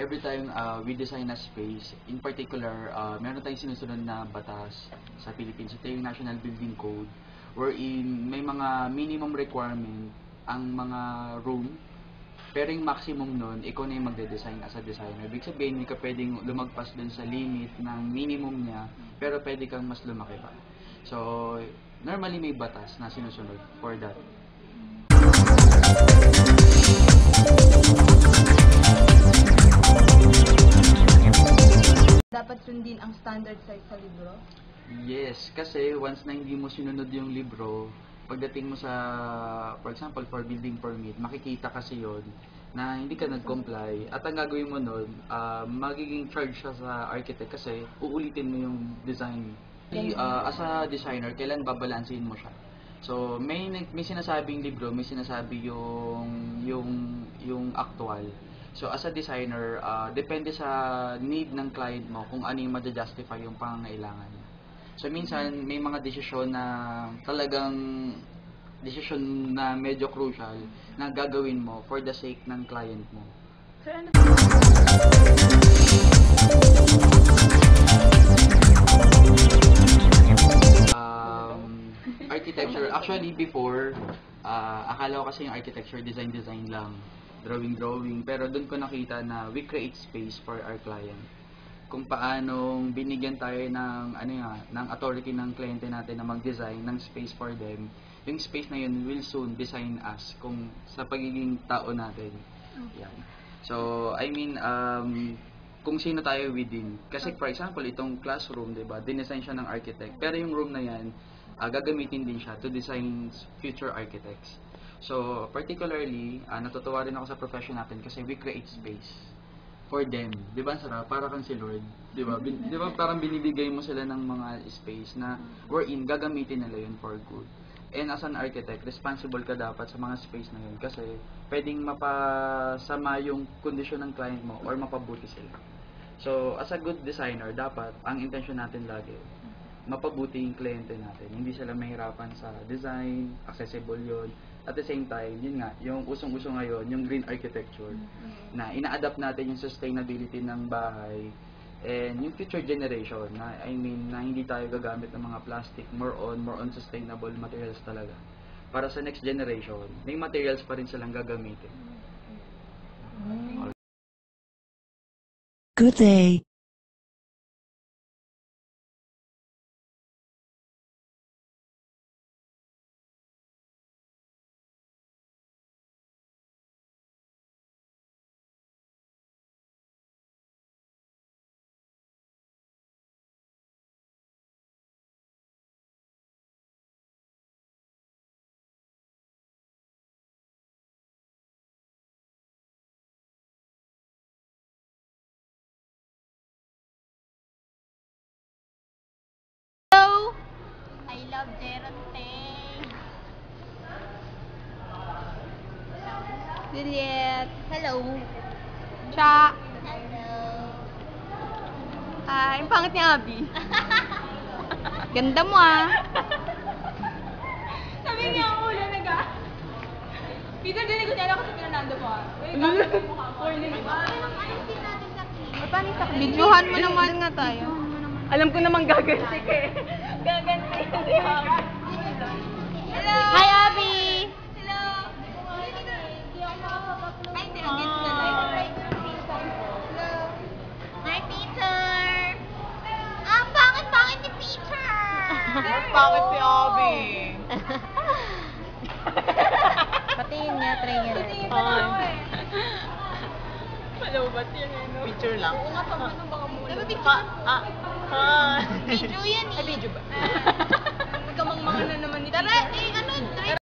every time we design a space, in particular, meron tayong sinusunod na batas sa Philippines. Ito yung National Building Code, wherein may mga minimum requirement ang mga room, pero yung maximum nun, ikaw na yung magde-design as a designer. Ibig sabihin, hindi ka pwedeng lumagpas dun sa limit ng minimum niya, pero pwede kang mas lumaki pa. So, normally may batas na sinusunod for that. Dapat sundin ang standard size sa libro? Yes, kasi once na hindi mo sinunod yung libro, pagdating mo sa, for example, for building permit, makikita kasi yon na hindi ka nag-comply. At ang gagawin mo nun, magiging charge siya sa architect kasi uulitin mo yung design. As a designer, kailan babalansin mo siya? So, may sinasabing libro, may sinasabi yung actual. So, as a designer, depende sa need ng client mo kung ano yung ma-justify yung pangangailangan niya. So, minsan, may mga desisyon na talagang desisyon na medyo crucial na gagawin mo for the sake ng client mo. Sir, ano architecture, actually before, akala ko kasi yung architecture design lang, drawing, pero doon ko nakita na we create space for our client. Kung paanong binigyan tayo ng ng authority ng kliyente natin na mag-design ng space for them, yung space na yun will soon design us kung sa pagiging tao natin. Yan. So, I mean, kung sino tayo within. Kasi for example, itong classroom, 'di ba? Dinesign siya ng architect. Pero yung room na 'yan, gagamitin din siya to design future architects. So, particularly, natutuwa rin ako sa profession natin kasi we create space for them. 'Di ba, Sarah? Para kang si Lord, 'di ba? 'Di ba parang binibigay mo sila ng mga space na wherein gagamitin nila 'yun for good. And as an architect, responsible ka dapat sa mga space na 'yun kasi pwedeng mapasama yung kondisyon ng client mo or mapabuti sila. So, as a good designer, dapat ang intention natin lagi mapabuti yung kliyente natin. Hindi sila mahirapan sa design, accessible yun. At the same time, yun nga, yung usong-uso ngayon, yung green architecture, na ina-adapt natin yung sustainability ng bahay and yung future generation, na I mean, na hindi tayo gagamit ng mga plastic, more on sustainable materials talaga. Para sa next generation, may materials pa rin silang gagamitin. Good day. Hello! I love Geronte. Juliet! Hello. Cha! Hello. Yung pangit ni Abby. Ganda mo Sabi niya ang ulo naga. Peter, dinig ko niya ako sa Fernando po. Wait, bakit yung mukha mo? Ayusin natin sa clip. Videohan mo naman nga tayo. Alam ko namang gaganti ka eh. Gaganti si Abby. Hello. Hi, Abby! Hello. Ay, hindi lang. Hello. Hi, Peter. Ang pangit-pangit ni Peter. Bakit si Abby? Patingin niya, try niya rin. Malawbat yan eh, no? Picture lang. Oo nga, pag ano baka muna. Video yan eh. Ay, video ba? Magkamang mga na naman ni Peter. Tara, ano?